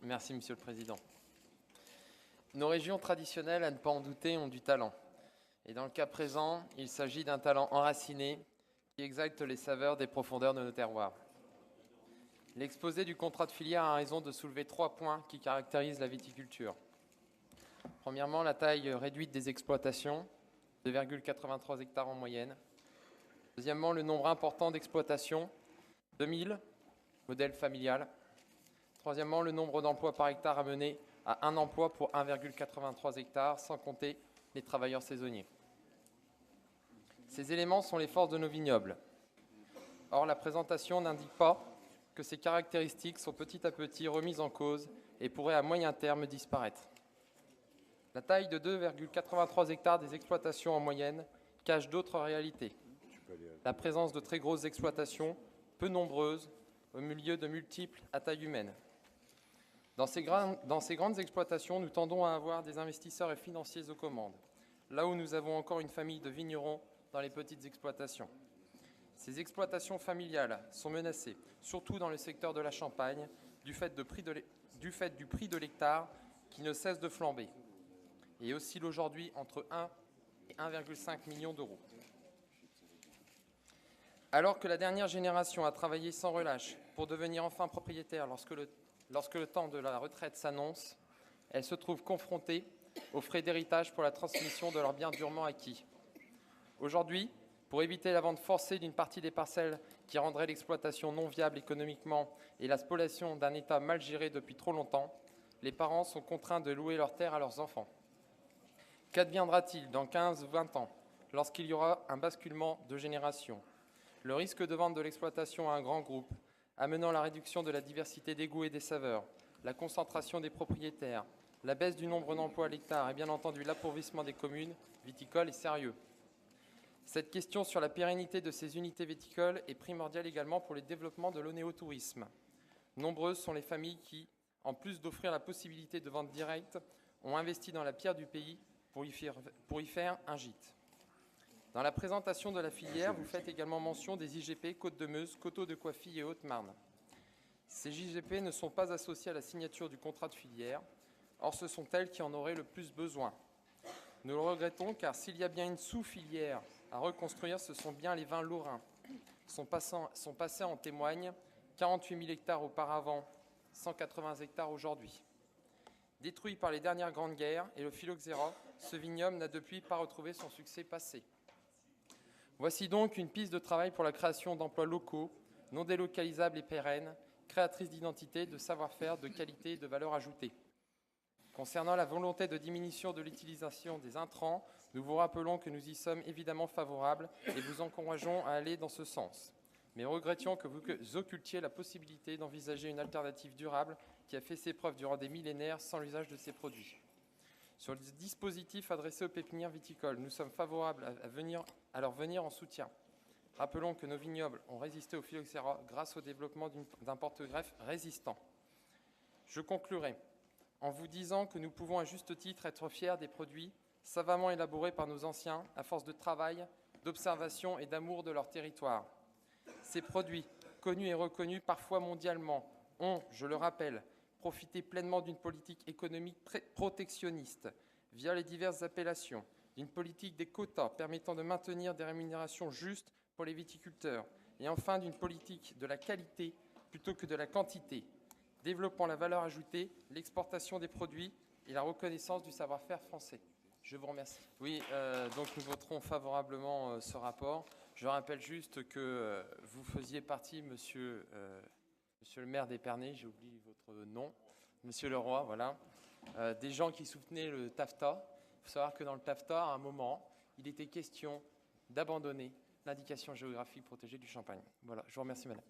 Merci, Monsieur le Président. Nos régions traditionnelles, à ne pas en douter, ont du talent. Et dans le cas présent, il s'agit d'un talent enraciné qui exalte les saveurs des profondeurs de nos terroirs. L'exposé du contrat de filière a raison de soulever 3 points qui caractérisent la viticulture. Premièrement, la taille réduite des exploitations, 2,83 hectares en moyenne. Deuxièmement, le nombre important d'exploitations, 2000, modèle familial. Troisièmement, le nombre d'emplois par hectare amené à 1 emploi pour 1,83 hectares, sans compter les travailleurs saisonniers. Ces éléments sont les forces de nos vignobles. Or, la présentation n'indique pas que ces caractéristiques sont petit à petit remises en cause et pourraient à moyen terme disparaître. La taille de 2,83 hectares des exploitations en moyenne cache d'autres réalités. La présence de très grosses exploitations, peu nombreuses, au milieu de multiples à taille humaine. Dans ces grandes exploitations, nous tendons à avoir des investisseurs et financiers aux commandes, là où nous avons encore une famille de vignerons dans les petites exploitations. Ces exploitations familiales sont menacées, surtout dans le secteur de la Champagne, du fait du prix de l'hectare qui ne cesse de flamber et oscille aujourd'hui entre 1 et 1,5 million d'euros. Alors que la dernière génération a travaillé sans relâche pour devenir enfin propriétaire lorsque le temps de la retraite s'annonce, elle se trouve confrontée aux frais d'héritage pour la transmission de leurs biens durement acquis. Aujourd'hui, pour éviter la vente forcée d'une partie des parcelles qui rendrait l'exploitation non viable économiquement et la spoliation d'un État mal géré depuis trop longtemps, les parents sont contraints de louer leurs terres à leurs enfants. Qu'adviendra-t-il dans 15 ou 20 ans, lorsqu'il y aura un basculement de génération ? Le risque de vente de l'exploitation à un grand groupe, amenant la réduction de la diversité des goûts et des saveurs, la concentration des propriétaires, la baisse du nombre d'emplois à l'hectare et bien entendu l'appauvrissement des communes viticoles est sérieux. Cette question sur la pérennité de ces unités viticoles est primordiale également pour le développement de l'onéotourisme. Nombreuses sont les familles qui, en plus d'offrir la possibilité de vente directe, ont investi dans la pierre du pays pour y faire un gîte. Dans la présentation de la filière, vous faites également mention des IGP Côte-de-Meuse, Coteaux de Coiffy et Haute-Marne. Ces IGP ne sont pas associés à la signature du contrat de filière, or ce sont elles qui en auraient le plus besoin. Nous le regrettons car s'il y a bien une sous-filière à reconstruire, ce sont bien les vins lorrains. Son passé en témoigne, 48 000 hectares auparavant, 180 hectares aujourd'hui. Détruit par les dernières grandes guerres et le phylloxéra, ce vignoble n'a depuis pas retrouvé son succès passé. Voici donc une piste de travail pour la création d'emplois locaux, non délocalisables et pérennes, créatrices d'identité, de savoir-faire, de qualité et de valeur ajoutée. Concernant la volonté de diminution de l'utilisation des intrants, nous vous rappelons que nous y sommes évidemment favorables et vous encourageons à aller dans ce sens. Mais regrettions que vous occultiez la possibilité d'envisager une alternative durable qui a fait ses preuves durant des millénaires sans l'usage de ces produits. Sur le dispositif adressé aux pépinières viticoles, nous sommes favorables à leur venir en soutien. Rappelons que nos vignobles ont résisté au phylloxéra grâce au développement d'un porte-greffe résistant. Je conclurai en vous disant que nous pouvons à juste titre être fiers des produits savamment élaborés par nos anciens à force de travail, d'observation et d'amour de leur territoire. Ces produits, connus et reconnus parfois mondialement, ont, je le rappelle, profité pleinement d'une politique économique protectionniste via les diverses appellations, d'une politique des quotas permettant de maintenir des rémunérations justes pour les viticulteurs et enfin d'une politique de la qualité plutôt que de la quantité, développant la valeur ajoutée, l'exportation des produits et la reconnaissance du savoir-faire français. Je vous remercie. Oui, donc nous voterons favorablement ce rapport. Je rappelle juste que vous faisiez partie, monsieur le maire d'Épernay, j'ai oublié votre nom, monsieur Leroy, voilà, des gens qui soutenaient le TAFTA. Il faut savoir que dans le TAFTA, à un moment, il était question d'abandonner l'indication géographique protégée du Champagne. Voilà, je vous remercie, madame.